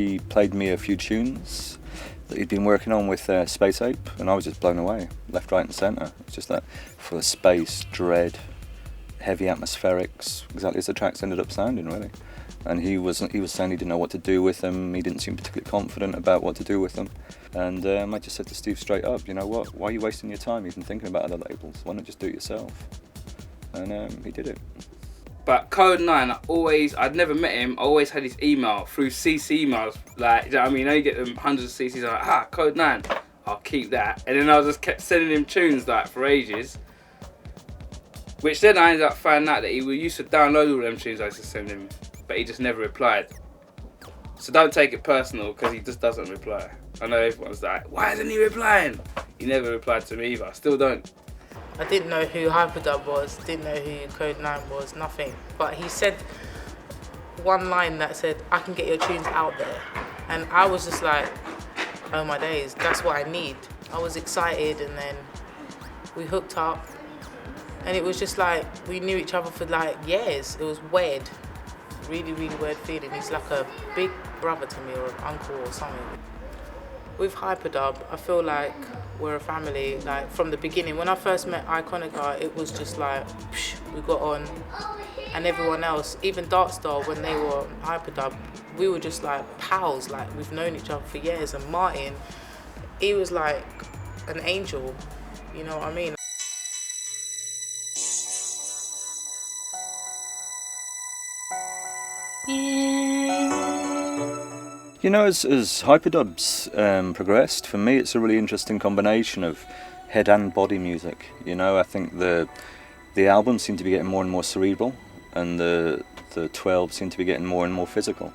he played me a few tunes that he'd been working on with Space Ape, and I was just blown away, left, right and centre. It's just that full of space, dread, heavy atmospherics, exactly as the tracks ended up sounding, really. And he was saying he didn't know what to do with them, he didn't seem particularly confident about what to do with them. And I just said to Steve straight up, you know what, why are you wasting your time even thinking about other labels? Why not just do it yourself? And he did it. But Code 9, I'd never met him, I always had his email through CC emails. Like, you know what I mean? You get them hundreds of CCs, I'm like, Code 9, I'll keep that. And then I just kept sending him tunes like for ages. Which then I ended up finding out that he used to download all them tunes I used to send him, but he just never replied. So don't take it personal, because he just doesn't reply. I know everyone's like, why isn't he replying? He never replied to me either, I still don't. I didn't know who Hyperdub was, didn't know who Code 9 was, nothing. But he said one line that said, I can get your tunes out there. And I was just like, oh my days, that's what I need. I was excited, and then we hooked up. And it was just like, we knew each other for like years. It was weird, really, really weird feeling. He's like a big brother to me, or an uncle or something. With Hyperdub, I feel like we're a family, like from the beginning. When I first met Iconica, it was just like, psh, we got on. And everyone else, even Darkstar, when they were Hyperdub, we were just like pals, like we've known each other for years. And Martin, he was like an angel, you know what I mean? You know, as Hyperdub's progressed, for me it's a really interesting combination of head and body music. You know, I think the albums seem to be getting more and more cerebral, and the 12 seem to be getting more and more physical.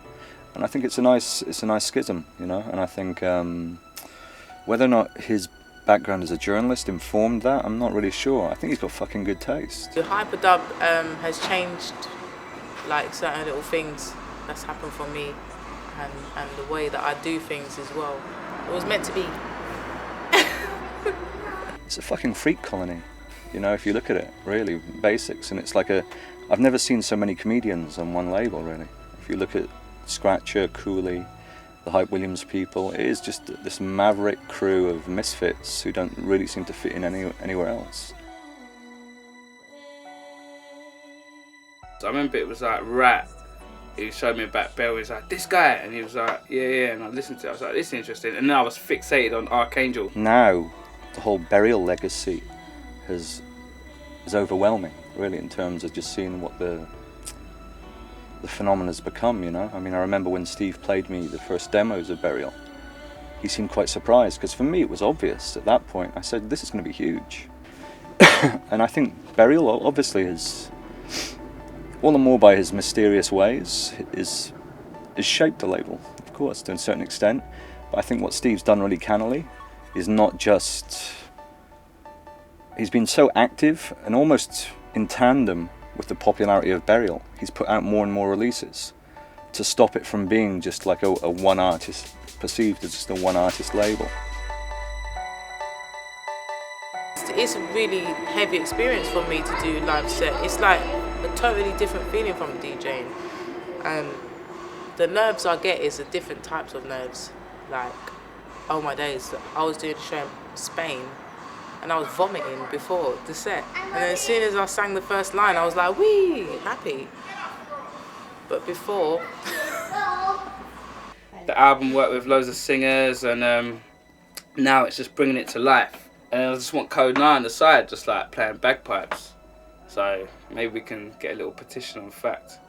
And I think it's a nice schism, you know. And I think whether or not his background as a journalist informed that, I'm not really sure. I think he's got fucking good taste. The Hyperdub has changed like certain little things that's happened for me. And the way that I do things as well. It was meant to be. It's a fucking freak colony, you know, if you look at it, really, basics. And it's like I've never seen so many comedians on one label, really. If you look at Scratcha, Cooly, the Hype Williams people, it is just this maverick crew of misfits who don't really seem to fit in anywhere else. I remember it was like Rat. He showed me about Bell, he was like, this guy, and he was like, yeah, and I listened to it, I was like, this is interesting, and then I was fixated on Archangel. Now, the whole Burial legacy is overwhelming, really, in terms of just seeing what the phenomenon has become, you know? I mean, I remember when Steve played me the first demos of Burial, he seemed quite surprised, because for me it was obvious at that point. I said, this is going to be huge. And I think Burial obviously is, all the more by his mysterious ways, is shaped the label, of course, to a certain extent. But I think what Steve's done really cannily is not just... He's been so active and almost in tandem with the popularity of Burial. He's put out more and more releases to stop it from being just like a one artist, perceived as just a one artist label. It's a really heavy experience for me to do live set. It's like a totally different feeling from DJing, and the nerves I get is the different types of nerves. Like, oh my days, I was doing a show in Spain and I was vomiting before the set, and then as soon as I sang the first line I was like, wee, happy. But before the album worked with loads of singers, and now it's just bringing it to life. And I just want Code 9 on the side, just like playing bagpipes. So maybe we can get a little petition on Fact.